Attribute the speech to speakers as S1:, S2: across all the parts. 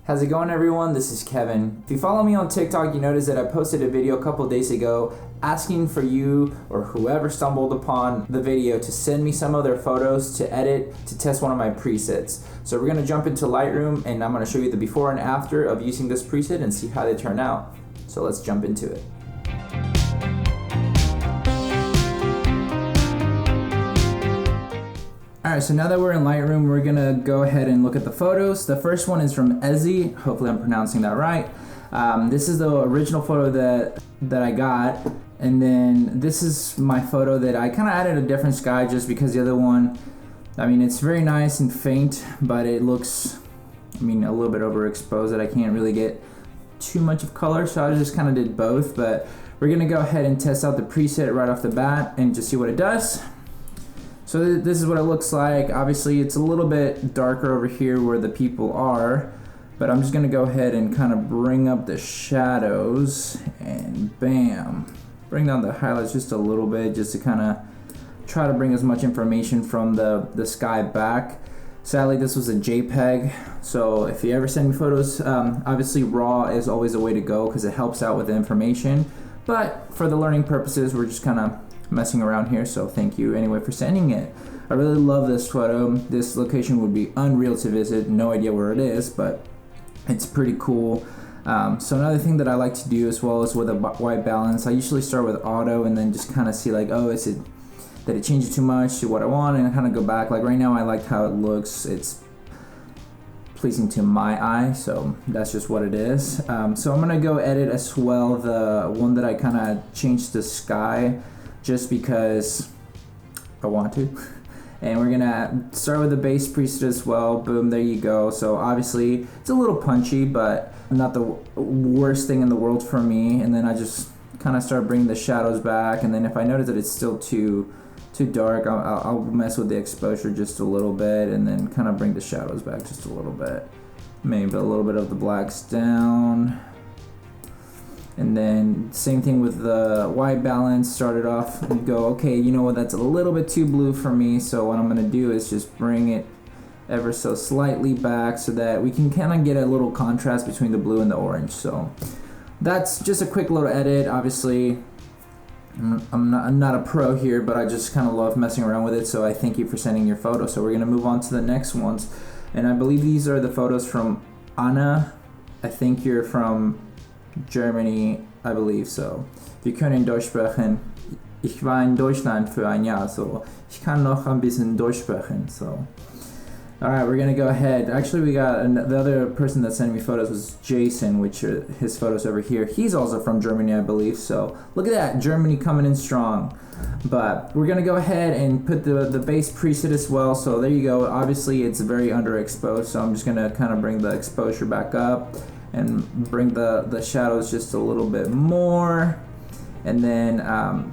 S1: How's it going, everyone? This is Kevin. If you follow me on TikTok, you notice that I posted a video a couple days ago asking for you or whoever stumbled upon the video to send me some of their photos to edit to test one of my presets. So we're going to jump into Lightroom and I'm going to show you the before and after of using this preset and see how they turn out. So let's jump into it. Alright, so now that we're in Lightroom, we're gonna go ahead and look at the photos. The first one is from Ezzie. Hopefully I'm pronouncing that right. This is the original photo that I got, and then this is my photo that I kind of added a different sky just because the other one, I mean, it's very nice and faint, but it looks, a little bit overexposed that I can't really get too much of color, so I just kind of did both. But we're gonna go ahead and test out the preset right off the bat and just see what it does. So this is what it looks like. Obviously it's a little bit darker over here where the people are, but I'm just gonna go ahead and kind of bring up the shadows and bam, bring down the highlights just a little bit just to kind of try to bring as much information from the sky back. Sadly, this was a JPEG, so if you ever send me photos, obviously RAW is always the way to go because it helps out with the information, but for the learning purposes, we're just kind of messing around here, so thank you anyway for sending it. I really love this photo. This location would be unreal to visit. No idea where it is, but it's pretty cool. So another thing that I like to do as well is with a white balance, I usually start with auto and then just kind of see like, oh, did it change it too much to what I want, and I kind of go back. Like right now I like how it looks. It's pleasing to my eye, so that's just what it is. So I'm gonna go edit as well the one that I kind of changed the sky just because I want to. And we're gonna start with the base preset as well. Boom, there you go. So obviously it's a little punchy, but not the worst thing in the world for me. And then I just kind of start bringing the shadows back, and then if I notice that it's still too dark, I'll mess with the exposure just a little bit and then kind of bring the shadows back just a little bit. Maybe a little bit of the blacks down. And then same thing with the white balance. Started off and go, okay, you know what, that's a little bit too blue for me, so what I'm gonna do is just bring it ever so slightly back so that we can kind of get a little contrast between the blue and the orange. So that's just a quick little edit. Obviously I'm not a pro here, but I just kind of love messing around with it, so I thank you for sending your photo. So we're gonna move on to the next ones, and I believe these are the photos from Anna. I think you're from Germany, I believe so. Wir können Deutsch sprechen. Ich war in Deutschland für ein Jahr, so ich kann noch ein bisschen Deutsch sprechen. So, all right, we're gonna go ahead. Actually, we got the other person that sent me photos was Jason, which are his photos over here. He's also from Germany, I believe. So look at that, Germany coming in strong. But we're gonna go ahead and put the base preset as well. So there you go. Obviously, it's very underexposed, so I'm just gonna kind of bring the exposure back up and bring the shadows just a little bit more. And then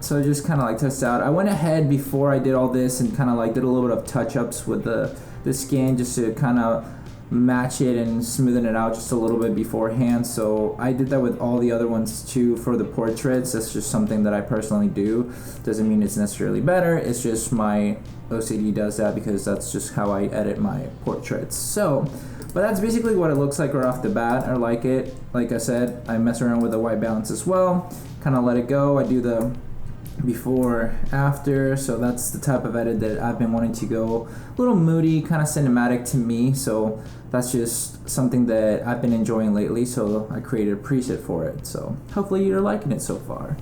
S1: so just kind of like test out. I went ahead before I did all this and kind of like did a little bit of touch-ups with the skin just to kind of match it and smoothen it out just a little bit beforehand. So I did that with all the other ones too for the portraits. That's just something that I personally do. Doesn't mean it's necessarily better, it's just my OCD does that because that's just how I edit my portraits. So but that's basically what it looks like right off the bat. I like it. Like I said, I mess around with the white balance as well. Kind of let it go. I do the before, after. So that's the type of edit that I've been wanting to go. A little moody, kind of cinematic to me. So that's just something that I've been enjoying lately. So I created a preset for it. So hopefully you're liking it so far.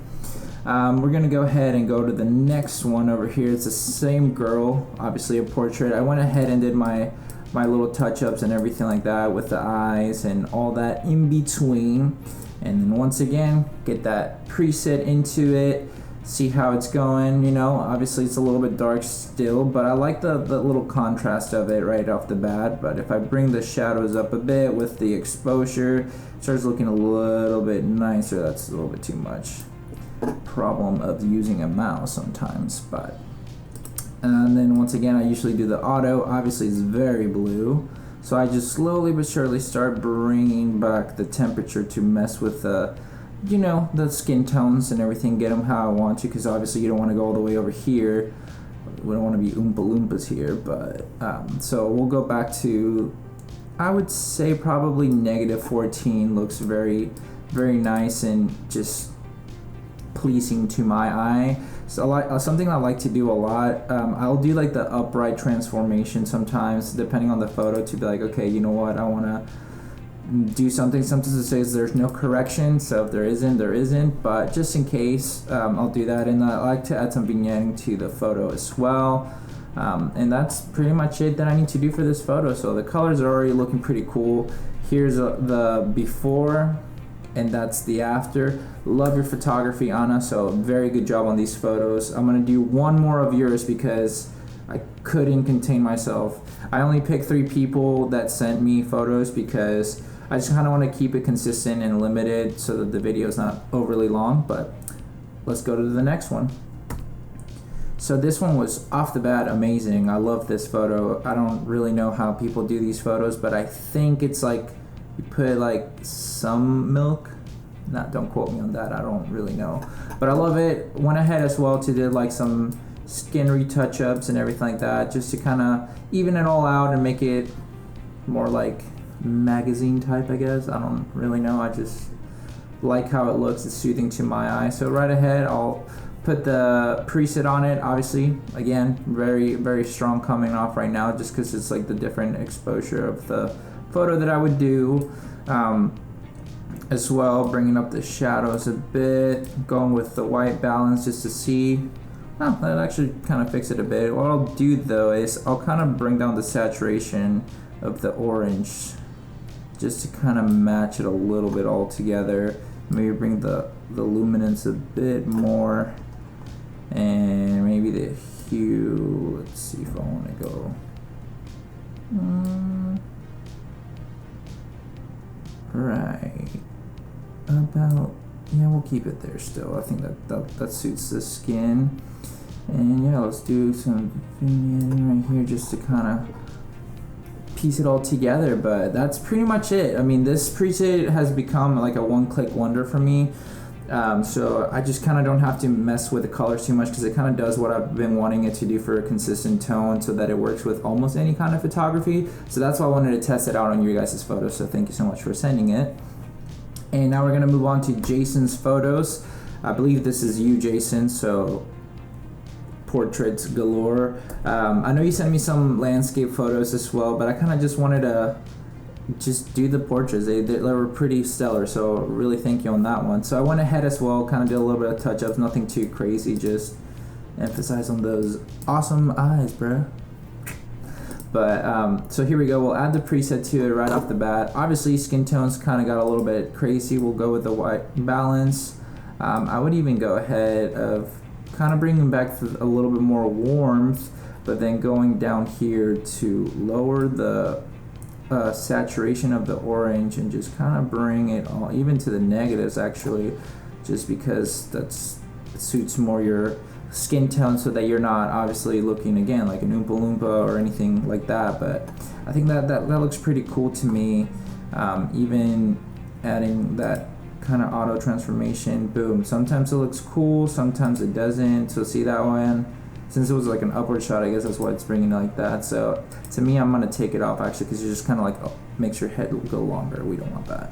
S1: We're gonna go ahead and go to the next one over here. It's the same girl, obviously a portrait. I went ahead and did my little touch-ups and everything like that with the eyes and all that in between, and then once again get that preset into it, see how it's going. You know, obviously it's a little bit dark still, but I like the little contrast of it right off the bat. But if I bring the shadows up a bit with the exposure, it starts looking a little bit nicer. That's a little bit too much. Problem of using a mouse sometimes. But and then once again I usually do the auto. Obviously it's very blue, so I just slowly but surely start bringing back the temperature to mess with the skin tones and everything, get them how I want to, because obviously you don't want to go all the way over here. We don't want to be Oompa Loompas here. But so we'll go back to I would say probably -14 looks very, very nice and just pleasing to my eye. So something I like to do a lot. I'll do like the upright transformation sometimes, depending on the photo, to be like, okay, you know what, I want to do something. Sometimes it says there's no correction, so if there isn't, there isn't. But just in case, I'll do that. And I like to add some vignetting to the photo as well. And that's pretty much it that I need to do for this photo. So the colors are already looking pretty cool. Here's the before, and that's the after. Love your photography, Anna, so very good job on these photos. I'm gonna do one more of yours because I couldn't contain myself. I only picked 3 people that sent me photos because I just kind of want to keep it consistent and limited so that the video is not overly long. But let's go to the next one. So this one was off the bat amazing. I love this photo. I don't really know how people do these photos, but I think it's like you put like some milk. Don't quote me on that. I don't really know, but I love it. Went ahead as well to do like some skin retouch-ups and everything like that, just to kind of even it all out and make it more like magazine type, I guess. I don't really know. I just like how it looks. It's soothing to my eye. So right ahead, I'll put the preset on it. Obviously, again, very, very strong coming off right now, just because it's like the different exposure of the photo that I would do. As well, bringing up the shadows a bit, going with the white balance just to see. Oh, that actually kind of fixed it a bit. What I'll do though is I'll kind of bring down the saturation of the orange just to kind of match it a little bit all together. Maybe bring the luminance a bit more, and maybe the hue. Let's see if I want to go. Right. About, yeah, we'll keep it there still. I think that suits the skin. And yeah, let's do some vignetting right here just to kind of piece it all together. But that's pretty much it. I mean, this preset has become like a one-click wonder for me. So I just kind of don't have to mess with the colors too much, because it kind of does what I've been wanting it to do for a consistent tone, so that it works with almost any kind of photography. So that's why I wanted to test it out on your guys' photos. So thank you so much for sending it. And now we're gonna move on to Jason's photos. I believe this is you, Jason, so portraits galore. I know you sent me some landscape photos as well, but I kind of just wanted to just do the portraits. They were pretty stellar, so really thank you on that one. So I went ahead as well, kind of did a little bit of touch-ups, nothing too crazy, just emphasize on those awesome eyes, bro. But so here we go. We'll add the preset to it right off the bat. Obviously, skin tones kind of got a little bit crazy. We'll go with the white balance. I would even go ahead of kind of bringing back a little bit more warmth, but then going down here to lower the saturation of the orange and just kind of bring it all even to the negatives, actually, just because it suits more your skin tone, so that you're not obviously looking again like an Oompa Loompa or anything like that. But I think that looks pretty cool to me. Even adding that kind of auto transformation, boom, sometimes it looks cool, sometimes it doesn't. So see that one, since it was like an upward shot, I guess that's why it's bringing it like that. So to me, I'm gonna take it off actually, because you just kind of like makes your head go longer. We don't want that.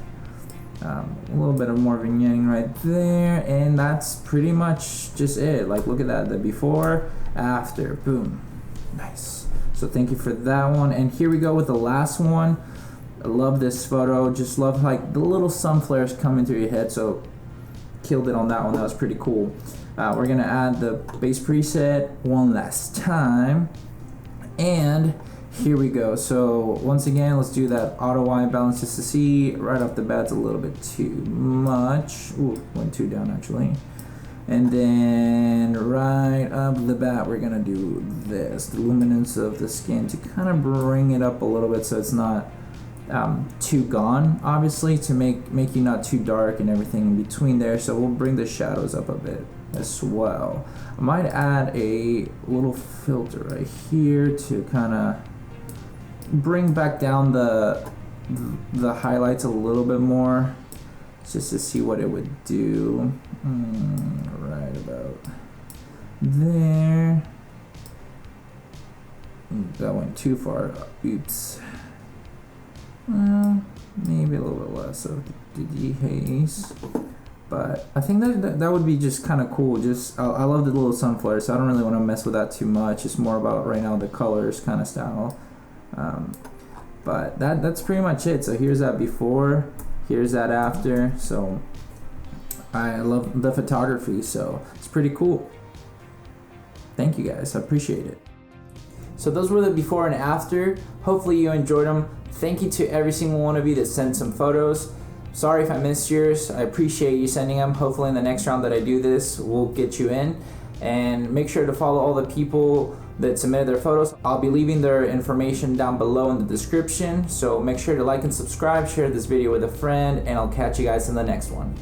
S1: A little bit of more vignetting right there, and that's pretty much just it. Like, look at that, the before, after, boom, nice. So thank you for that one. And here we go with the last one. I love this photo. Just love like the little sun flares coming through your head. So killed it on that one. That was pretty cool. We're gonna add the base preset one last time, and here we go. So once again, let's do that auto white balance just to see. Right off the bat, it's a little bit too much. Ooh, went too down actually. And then right off the bat, we're gonna do this, the luminance of the skin, to kind of bring it up a little bit so it's not too gone, obviously, to make you not too dark and everything in between there. So we'll bring the shadows up a bit as well. I might add a little filter right here to kind of bring back down the highlights a little bit more, just to see what it would do. Right about there. That went too far. Oops. Maybe a little bit less of the dehaze. But I think that would be just kind of cool. Just I love the little sunflower, so I don't really want to mess with that too much. It's more about right now the colors kind of style. But that's pretty much it. So here's that before, here's that after. So I love the photography, so it's pretty cool. Thank you guys, I appreciate it. So those were the before and after. Hopefully you enjoyed them. Thank you to every single one of you that sent some photos. Sorry if I missed yours. I appreciate you sending them. Hopefully in the next round that I do this, we'll get you in. And make sure to follow all the people that submitted their photos. I'll be leaving their information down below in the description. So make sure to like and subscribe, share this video with a friend, and I'll catch you guys in the next one.